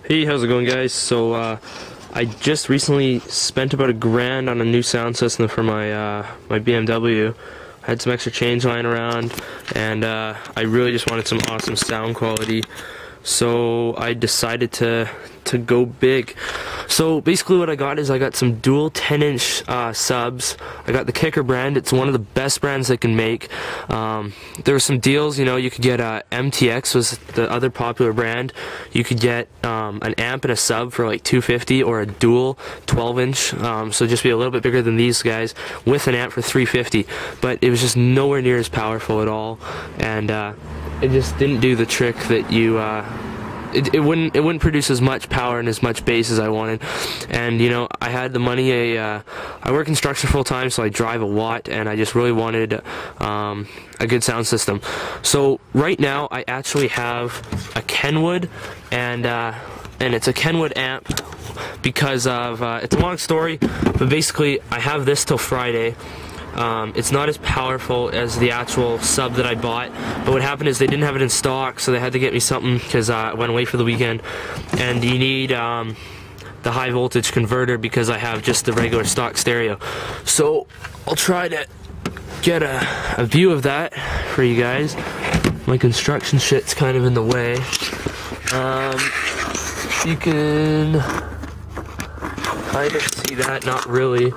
Hey, how's it going, guys? So I just recently spent about $1,000 on a new sound system for my my BMW. I had some extra change lying around, and I really just wanted some awesome sound quality. So I decided to go big. So basically what I got is I got some dual 10-inch subs. I got the Kicker brand. It's one of the best brands they can make. There were some deals, you know, you could get MTX was the other popular brand. You could get an amp and a sub for like $250, or a dual 12-inch, so just be a little bit bigger than these guys, with an amp for $350. But it was just nowhere near as powerful at all, and it just didn't do the trick that you it wouldn't produce as much power and as much bass as I wanted. And you know, I had the money. I work construction full time, so I drive a lot, and I just really wanted a good sound system. So right now I actually have a Kenwood, and it's a Kenwood amp because of it's a long story, but basically I have this till Friday. It's not as powerful as the actual sub that I bought, but what happened is they didn't have it in stock, so they had to get me something because I went away for the weekend. And you need the high voltage converter because I have just the regular stock stereo. So I'll try to get a view of that for you guys. My construction shit's kind of in the way. You can kind of see that, not really.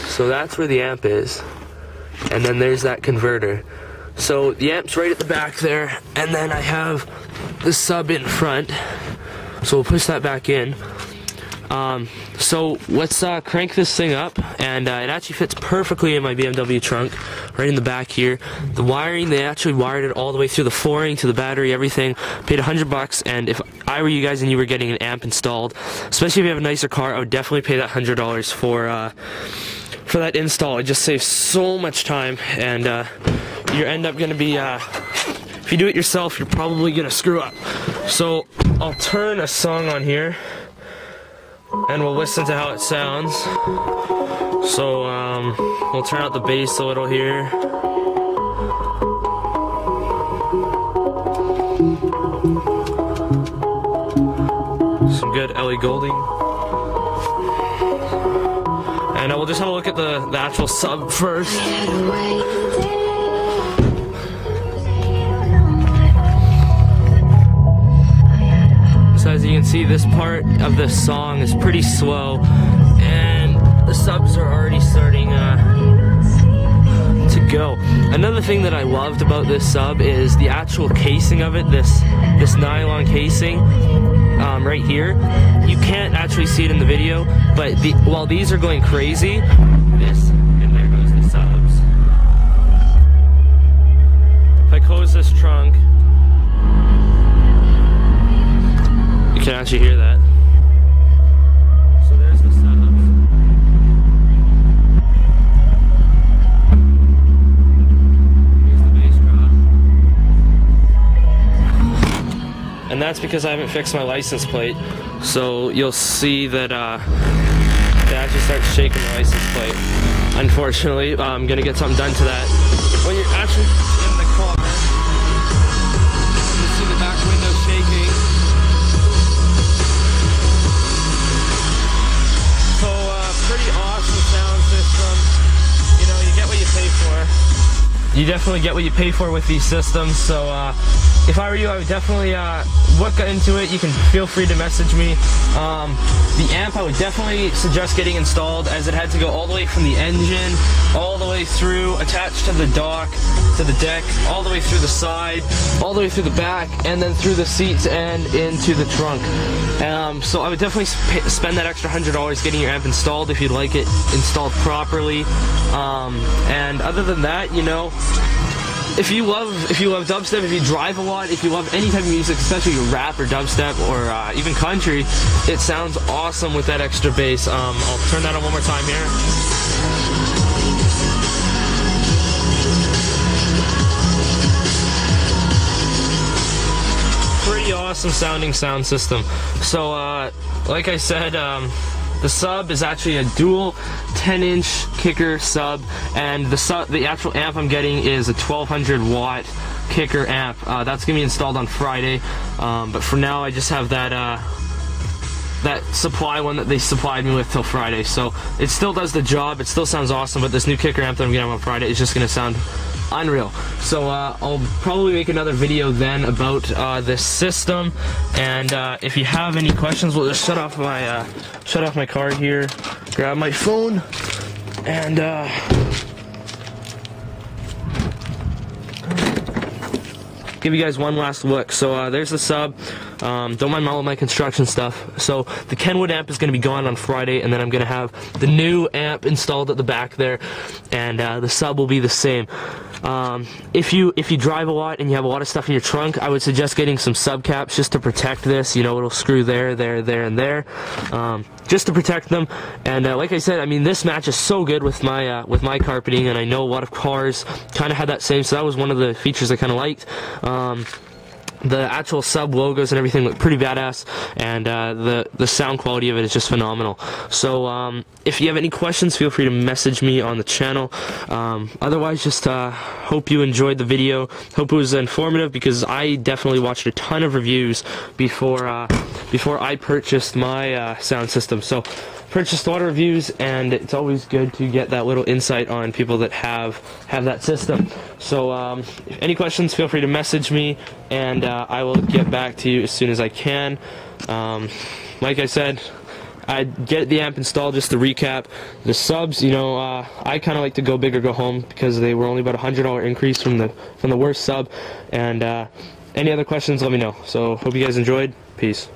So that's where the amp is, and then there's that converter. So the amp's right at the back there, and then I have the sub in front, so we'll push that back in. So let's crank this thing up, and it actually fits perfectly in my BMW trunk, right in the back here. The wiring, they actually wired it all the way through the flooring to the battery, everything. Paid $100, and if I were you guys and you were getting an amp installed, especially if you have a nicer car, I would definitely pay that $100 for that install. It just saves so much time, and you end up gonna be if you do it yourself, you're probably gonna screw up. So I'll turn a song on here and we'll listen to how it sounds. So we'll turn out the bass a little here. Some good Ellie Goulding. And we'll just have a look at the actual sub first. So as you can see, this part of the song is pretty slow, and the subs are already starting to go. Another thing that I loved about this sub is the actual casing of it, this nylon casing. Right here, you can't actually see it in the video, but while these are going crazy, this, and there goes the subs. If I close this trunk, you can actually hear that. So there's the subs. Here's the bass drop. And that's because I haven't fixed my license plate. So you'll see that they actually start shaking the license plate. Unfortunately, I'm gonna get something done to that. When you're actually in the car, you see the back window shaking. So pretty awesome sound system. You know, you get what you pay for. You definitely get what you pay for with these systems. So if I were you, I would definitely look into it. You can feel free to message me. The amp I would definitely suggest getting installed, as it had to go all the way from the engine, all the way through, attached to the dock, to the deck, all the way through the side, all the way through the back, and then through the seats and into the trunk. So I would definitely spend that extra $100 getting your amp installed if you'd like it installed properly. And other than that, you know, if you love dubstep, if you drive a lot, if you love any type of music, especially rap or dubstep or even country, it sounds awesome with that extra bass. I'll turn that on one more time here. Pretty awesome sounding sound system. So like I said, the sub is actually a dual 10-inch Kicker sub, and the actual amp I'm getting is a 1200 watt kicker amp. That's gonna be installed on Friday, but for now I just have that that supply one that they supplied me with till Friday. So it still does the job, it still sounds awesome, but this new kicker amp that I'm getting on Friday is just gonna sound unreal. So I'll probably make another video then about this system, and if you have any questions, we'll just shut off my car here, grab my phone, and give you guys one last look. So there's the sub. Don't mind all of my construction stuff. So the Kenwood amp is going to be gone on Friday, and then I'm going to have the new amp installed at the back there, and the sub will be the same. If you drive a lot and you have a lot of stuff in your trunk, I would suggest getting some sub caps just to protect this. You know, it'll screw there, and there, just to protect them. And like I said, I mean, this matches so good with my carpeting, and I know a lot of cars kind of had that same. So that was one of the features I kind of liked. The actual sub logos and everything look pretty badass, and the sound quality of it is just phenomenal. So if you have any questions, feel free to message me on the channel. Otherwise, just hope you enjoyed the video. Hope it was informative, because I definitely watched a ton of reviews before I purchased my sound system. So purchased a lot of reviews, and it's always good to get that little insight on people that have that system. So if any questions, feel free to message me, and I will get back to you as soon as I can. Like I said, I'd get the amp installed. Just to recap, the subs, you know, I kind of like to go big or go home, because they were only about $100 increase from the worst sub. And any other questions, let me know. So hope you guys enjoyed. Peace.